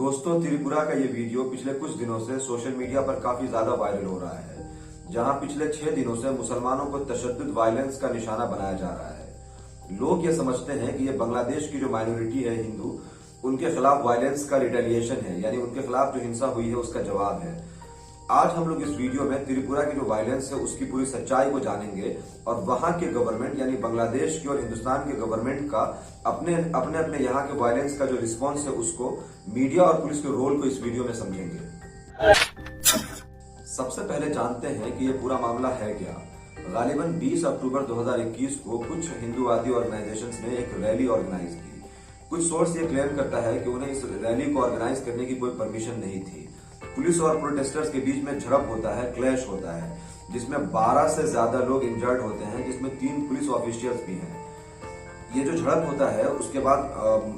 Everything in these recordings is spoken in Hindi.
दोस्तों, त्रिपुरा का ये वीडियो पिछले कुछ दिनों से सोशल मीडिया पर काफी ज्यादा वायरल हो रहा है, जहां पिछले 6 दिनों से मुसलमानों को तशद्दुद वायलेंस का निशाना बनाया जा रहा है। लोग ये समझते हैं कि ये बांग्लादेश की जो माइनॉरिटी है हिंदू, उनके खिलाफ वायलेंस का रिटेलिएशन है, यानी उनके खिलाफ जो हिंसा हुई है उसका जवाब है। आज हम लोग इस वीडियो में त्रिपुरा की जो वायलेंस है उसकी पूरी सच्चाई को जानेंगे और वहां के गवर्नमेंट यानी बांग्लादेश की और हिंदुस्तान के गवर्नमेंट का अपने अपने यहाँ के वायलेंस का जो रिस्पॉन्स है उसको, मीडिया और पुलिस के रोल को इस वीडियो में समझेंगे। सबसे पहले जानते हैं कि ये पूरा मामला है क्या। गालिबन 20 अक्टूबर 2021 को कुछ हिंदूवादी ऑर्गेनाइजेशंस ने एक रैली ऑर्गेनाइज की। कुछ सोर्स ये क्लेम करता है कि उन्हें इस रैली को ऑर्गेनाइज करने की कोई परमिशन नहीं थी। पुलिस और प्रोटेस्टर्स के बीच में झड़प होता है, क्लैश होता है, जिसमें 12 से ज्यादा लोग इंजर्ड होते हैं, जिसमें 3 पुलिस ऑफिशियल्स भी हैं। ये जो झड़प होता है उसके बाद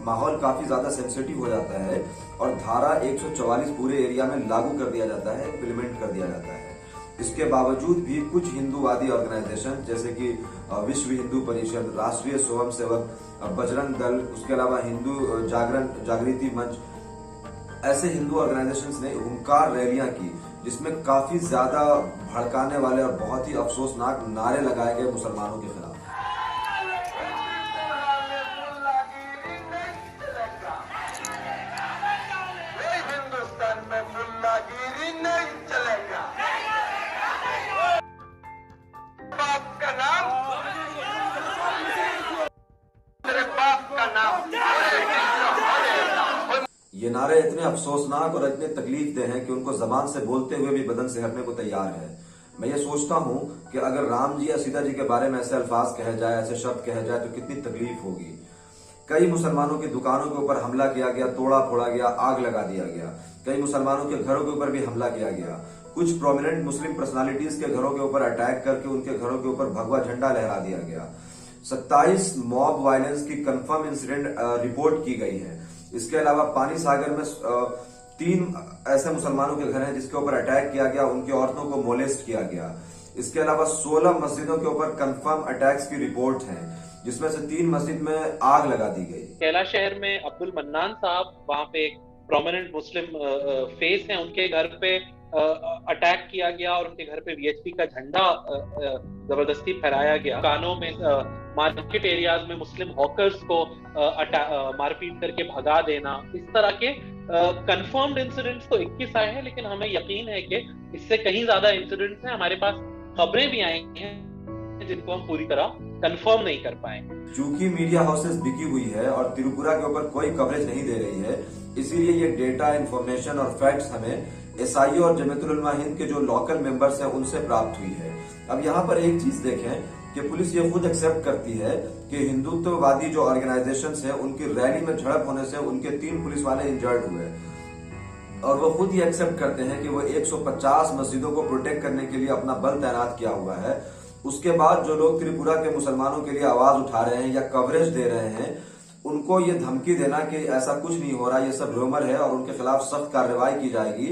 माहौल काफी ज्यादा सेंसिटिव हो जाता है और धारा 144 पूरे एरिया में लागू कर दिया जाता है, इम्प्लीमेंट कर दिया जाता है। इसके बावजूद भी कुछ हिंदूवादी ऑर्गेनाइजेशन जैसे कि विश्व हिंदू परिषद, राष्ट्रीय स्वयं सेवक, बजरंग दल, उसके अलावा हिंदू जागृति मंच, ऐसे हिंदू ऑर्गेनाइजेशंस ने हुंकार रैलियां की, जिसमें काफी ज्यादा भड़काने वाले और बहुत ही अफसोसनाक नारे लगाए गए मुसलमानों के खिलाफ। हिंदुस्तान में मुल्लागिरी नहीं चलेगा। बाप का नाम, मेरे बाप का नाम। ये नारे इतने अफसोसनाक और इतने तकलीफ दे हैं कि उनको जबान से बोलते हुए भी बदन सिहरने को तैयार है। मैं ये सोचता हूँ कि अगर राम जी या सीता जी के बारे में ऐसे अल्फाज कहे जाए, ऐसे शब्द कहे जाए, तो कितनी तकलीफ होगी। कई मुसलमानों की दुकानों के ऊपर हमला किया गया, तोड़ा फोड़ा गया, आग लगा दिया गया। कई मुसलमानों के घरों के ऊपर भी हमला किया गया। कुछ प्रोमिनेंट मुस्लिम पर्सनालिटीज के घरों के ऊपर अटैक करके उनके घरों के ऊपर भगवा झंडा लहरा दिया गया। 27 मॉब वायलेंस की कंफर्म इंसिडेंट रिपोर्ट की गई है। इसके अलावा पानी सागर में 3 ऐसे मुसलमानों के घर हैं जिसके ऊपर अटैक किया गया, उनकी औरतों को मोलेस्ट किया गया। इसके अलावा 16 मस्जिदों के ऊपर कंफर्म अटैक्स की रिपोर्ट है, जिसमें से 3 मस्जिद में आग लगा दी गई। कैलाश शहर में अब्दुल मन्नान साहब, वहां पे एक प्रोमिनेंट मुस्लिम फेस है, उनके घर पे अटैक किया गया और उनके घर पे वीएचपी का झंडा जबरदस्ती फहराया गया। कानों में मार्केट एरियाज में मुस्लिम हॉकर्स को मारपीट करके भगा देना, इस तरह के कंफर्म्ड इंसिडेंट्स तो 21 आए हैं, लेकिन हमें यकीन है कि इससे कहीं ज्यादा इंसिडेंट्स हैं। हमारे पास खबरें भी आई हैं जिनको हम पूरी तरह कंफर्म नहीं कर पाए। चूंकि मीडिया हाउसेस बिकी हुई है और त्रिपुरा के ऊपर कोई कवरेज नहीं दे रही है, इसीलिए ये डेटा, इंफॉर्मेशन और फैक्ट्स हमें एसआई और जमीयतुल उलमा हिंद के जो लोकल मेंबर्स हैं उनसे प्राप्त हुई है। अब यहाँ पर एक चीज देखें कि पुलिस ये खुद एक्सेप्ट करती है कि हिंदुत्ववादी जो ऑर्गेनाइजेशंस हैं उनकी रैली में झड़प होने से उनके 3 पुलिस वाले इंजर्ड हुए, और वो खुद ये एक्सेप्ट करते हैं कि वो 150 मस्जिदों को प्रोटेक्ट करने के लिए अपना बल तैनात किया हुआ है। उसके बाद जो लोग त्रिपुरा के मुसलमानों के लिए आवाज उठा रहे हैं या कवरेज दे रहे हैं, उनको ये धमकी देना कि ऐसा कुछ नहीं हो रहा, ये सब रूमर है और उनके खिलाफ सख्त कार्रवाई की जाएगी।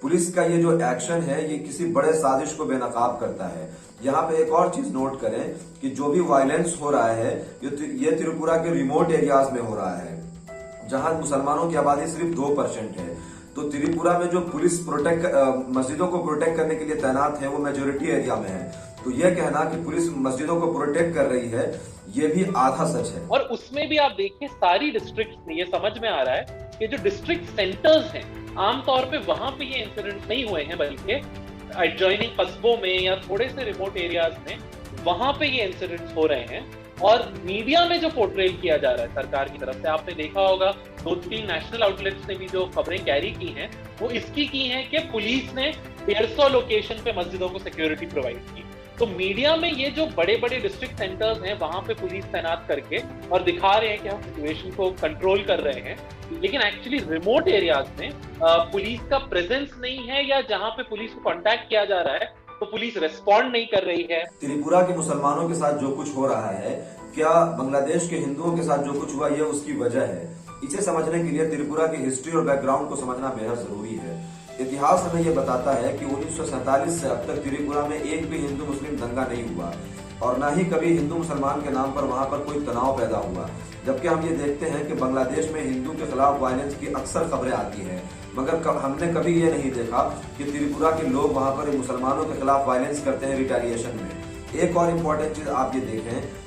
पुलिस का ये जो एक्शन है ये किसी बड़े साजिश को बेनकाब करता है। यहाँ पे एक और चीज नोट करें कि जो भी वायलेंस हो रहा है ये त्रिपुरा के रिमोट एरियाज में हो रहा है, जहां मुसलमानों की आबादी सिर्फ 2% है। तो त्रिपुरा में जो पुलिस मस्जिदों को प्रोटेक्ट करने के लिए तैनात है वो मेजोरिटी एरिया में है। तो ये कहना कि पुलिस मस्जिदों को प्रोटेक्ट कर रही है, ये भी आधा सच है। और उसमें भी आप देखिए सारी डिस्ट्रिक्ट में ये समझ में आ रहा है कि जो डिस्ट्रिक्ट सेंटर्स हैं, आमतौर पे वहां पे ये इंसिडेंट नहीं हुए हैं, बल्कि एडजॉइनिंग कस्बों में या थोड़े से रिमोट एरियाज में वहां पे ये इंसिडेंट्स हो रहे हैं। और मीडिया में जो पोर्ट्रेल किया जा रहा है सरकार की तरफ से, आपने देखा होगा 2-3 नेशनल आउटलेट्स ने भी जो खबरें कैरी की हैं वो इसकी की हैं कि पुलिस ने 150 लोकेशन पे मस्जिदों को सिक्योरिटी प्रोवाइड की। तो मीडिया में ये जो बड़े बड़े डिस्ट्रिक्ट सेंटर्स हैं वहां पे पुलिस तैनात करके और दिखा रहे हैं कि हम सिचुएशन को कंट्रोल कर रहे हैं, लेकिन एक्चुअली रिमोट एरियाज में पुलिस का प्रेजेंस नहीं है, या जहां पे पुलिस को कांटेक्ट किया जा रहा है तो पुलिस रिस्पॉन्ड नहीं कर रही है। त्रिपुरा के मुसलमानों के साथ जो कुछ हो रहा है, क्या बांग्लादेश के हिंदुओं के साथ जो कुछ हुआ ये उसकी वजह है? इसे समझने के लिए त्रिपुरा की हिस्ट्री और बैकग्राउंड को समझना बेहद जरूरी है। इतिहास हमें यह बताता है कि 1947 से अब तक त्रिपुरा में एक भी हिंदू मुस्लिम दंगा नहीं हुआ। और न ही कभी हिंदू मुसलमान के नाम पर वहां पर कोई तनाव पैदा हुआ। जबकि हम ये देखते हैं कि बांग्लादेश में हिंदू के खिलाफ वायलेंस की अक्सर खबरें आती हैं, मगर हमने कभी ये नहीं देखा कि त्रिपुरा के लोग वहां पर मुसलमानों के खिलाफ वायलेंस करते हैं रिटेलिएशन में। एक और इम्पोर्टेंट चीज आप ये देखें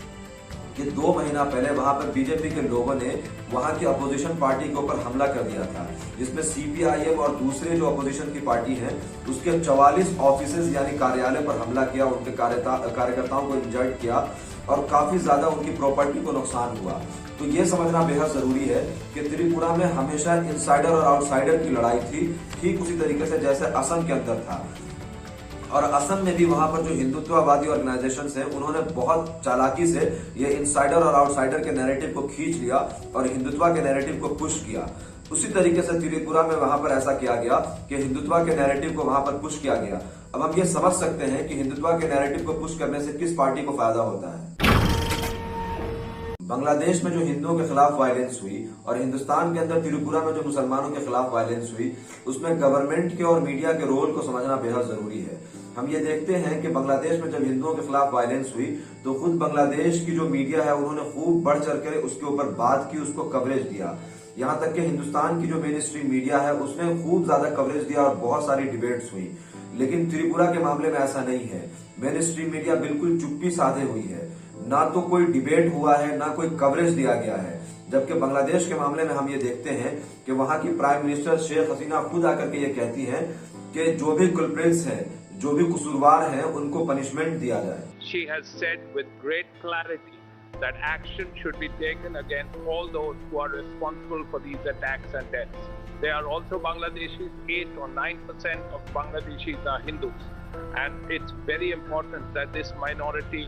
कि 2 महीना पहले वहां पर बीजेपी के लोगों ने वहां की अपोजिशन पार्टी के ऊपर हमला कर दिया था, जिसमें सीपीआईएम और दूसरे जो अपोजिशन की पार्टी है उसके 44 ऑफिसेज यानी कार्यालय पर हमला किया, उनके कार्यकर्ताओं को इंजर्ड किया और काफी ज्यादा उनकी प्रॉपर्टी को नुकसान हुआ। तो ये समझना बेहद जरूरी है कि त्रिपुरा में हमेशा इनसाइडर और आउटसाइडर की लड़ाई थी, ठीक उसी तरीके से जैसे असम के अंदर था। और असम में भी वहां पर जो हिंदुत्ववादी ऑर्गेनाइजेशंस हैं उन्होंने बहुत चालाकी से ये इनसाइडर और आउटसाइडर के नैरेटिव को खींच लिया और हिंदुत्व के नैरेटिव को पुश किया। उसी तरीके से त्रिपुरा में वहां पर ऐसा किया गया कि हिंदुत्व के नैरेटिव को वहां पर पुश किया गया। अब हम ये समझ सकते हैं कि हिंदुत्व के नैरेटिव को पुश करने से किस पार्टी को फायदा होता है। बांग्लादेश में जो हिंदुओं के खिलाफ वायलेंस हुई और हिंदुस्तान के अंदर त्रिपुरा में जो मुसलमानों के खिलाफ वायलेंस हुई, उसमें गवर्नमेंट के और मीडिया के रोल को समझना बेहद जरूरी है। हम ये देखते हैं कि बांग्लादेश में जब हिंदुओं के खिलाफ वायलेंस हुई तो खुद बांग्लादेश की जो मीडिया है उन्होंने खूब बढ़ चढ़ कर उसके ऊपर बात की, उसको कवरेज दिया। यहाँ तक कि हिंदुस्तान की जो मेन स्ट्रीम मीडिया है उसने खूब ज्यादा कवरेज दिया और बहुत सारी डिबेट्स हुई। लेकिन त्रिपुरा के मामले में ऐसा नहीं है। मेन स्ट्रीम मीडिया बिल्कुल चुप्पी साधे हुई है, ना तो कोई डिबेट हुआ है ना कोई कवरेज दिया गया है। जबकि बांग्लादेश के मामले में हम ये देखते हैं कि वहां की प्राइम मिनिस्टर शेख हसीना खुद आकर के ये कहती हैं कि जो भी कुलप्रिट्स हैं, जो भी कसूरवार हैं, उनको पनिशमेंट दिया जाए। She has said with great clarity that action should be taken against all those who are responsible for these attacks and deaths. They are also Bangladeshis. 8 or 9% of Bangladeshis are Hindus, and it's very important that this minority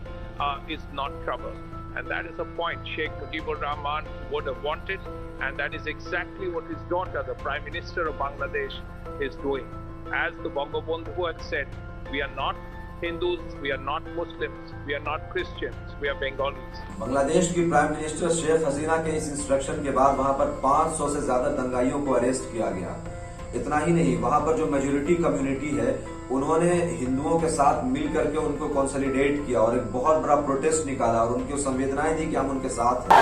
is not troubled. And that is a point Sheikh Mujibur Rahman would have wanted, and that is exactly what his daughter, the Prime Minister of Bangladesh, is doing. As the Bangabandhu had said, we are not Hindus, we are not Muslims, we are not Christians, we are Bengalis. Bangladesh की प्राइम मिनिस्टर शेख हसीना के इस इंस्ट्रक्शन के बाद वहां पर 500 से ज्यादा दंगाइयों को अरेस्ट किया गया। इतना ही नहीं, वहां पर जो मेजोरिटी कम्युनिटी है उन्होंने हिंदुओं के साथ मिल करके उनको कंसोलिडेट किया और एक बहुत बड़ा प्रोटेस्ट निकाला और उनकी संवेदनाएं दी कि हम उनके साथ हैं।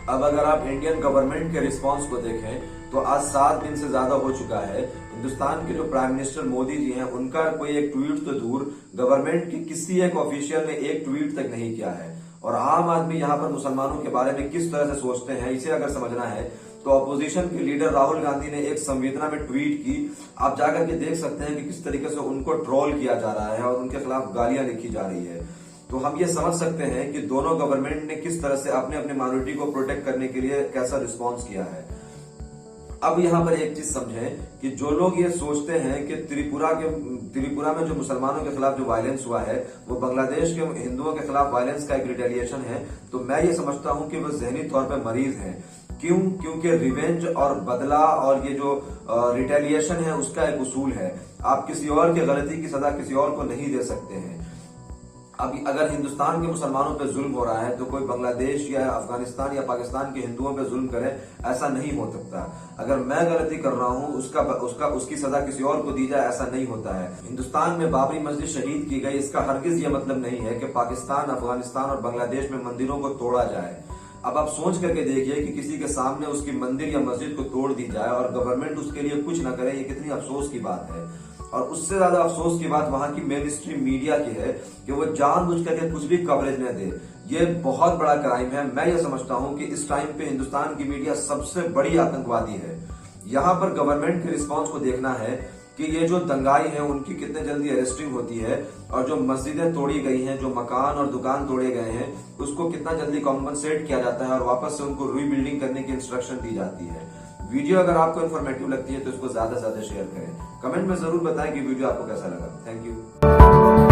अब अगर आप इंडियन गवर्नमेंट के रिस्पांस को देखें तो आज 7 दिन से ज्यादा हो चुका है। हिंदुस्तान के जो प्राइम मिनिस्टर मोदी जी हैं उनका कोई एक ट्वीट तो दूर, गवर्नमेंट के किसी एक ऑफिशियल ने एक ट्वीट तक नहीं किया है। और आम आदमी यहाँ पर मुसलमानों के बारे में किस तरह से सोचते हैं, इसे अगर समझना है तो अपोजिशन के लीडर राहुल गांधी ने एक संवेदना में ट्वीट की। आप जाकर के देख सकते हैं कि किस तरीके से उनको ट्रोल किया जा रहा है और उनके खिलाफ गालियां लिखी जा रही है। तो हम ये समझ सकते हैं कि दोनों गवर्नमेंट ने किस तरह से अपने अपने माइनॉरिटी को प्रोटेक्ट करने के लिए कैसा रिस्पांस किया है। अब यहाँ पर एक चीज समझें कि जो लोग ये सोचते हैं कि त्रिपुरा में जो मुसलमानों के खिलाफ जो वायलेंस हुआ है वो बांग्लादेश के हिंदुओं के खिलाफ वायलेंस का एक रिटेलिएशन है, तो मैं ये समझता हूँ कि वो जहनी तौर पर मरीज हैं। क्यों? क्योंकि रिवेंज और बदला और ये जो रिटेलिएशन है उसका एक उसूल है। आप किसी और की गलती की सजा किसी और को नहीं दे सकते हैं। अब अगर हिंदुस्तान के मुसलमानों पे जुल्म हो रहा है तो कोई बांग्लादेश या अफगानिस्तान या पाकिस्तान के हिंदुओं पे जुल्म करे, ऐसा नहीं हो सकता। अगर मैं गलती कर रहा हूं उसकी सजा किसी और को दी जाए, ऐसा नहीं होता है। हिंदुस्तान में बाबरी मस्जिद शहीद की गई, इसका हरगिज ये मतलब नहीं है कि पाकिस्तान, अफगानिस्तान और बांग्लादेश में मंदिरों को तोड़ा जाए। अब आप सोच करके देखिए कि किसी के सामने उसकी मंदिर या मस्जिद को तोड़ दी जाए और गवर्नमेंट उसके लिए कुछ न करे, ये कितनी अफसोस की बात है। और उससे ज्यादा अफसोस की बात वहां की मेन स्ट्रीम मीडिया की है कि वो जानबूझ करके कुछ भी कवरेज न दे। ये बहुत बड़ा क्राइम है। मैं ये समझता हूं कि इस टाइम पे हिंदुस्तान की मीडिया सबसे बड़ी आतंकवादी है। यहाँ पर गवर्नमेंट के रिस्पॉन्स को देखना है कि ये जो दंगाई है उनकी कितने जल्दी अरेस्टिंग होती है और जो मस्जिदें तोड़ी गई हैं, जो मकान और दुकान तोड़े गए हैं, उसको कितना जल्दी कॉम्पनसेट किया जाता है और वापस से उनको रीबिल्डिंग करने की इंस्ट्रक्शन दी जाती है। वीडियो अगर आपको इन्फॉर्मेटिव लगती है तो इसको ज्यादा से ज्यादा शेयर करें। कमेंट में जरूर बताएं कि वीडियो आपको कैसा लगा। Thank you.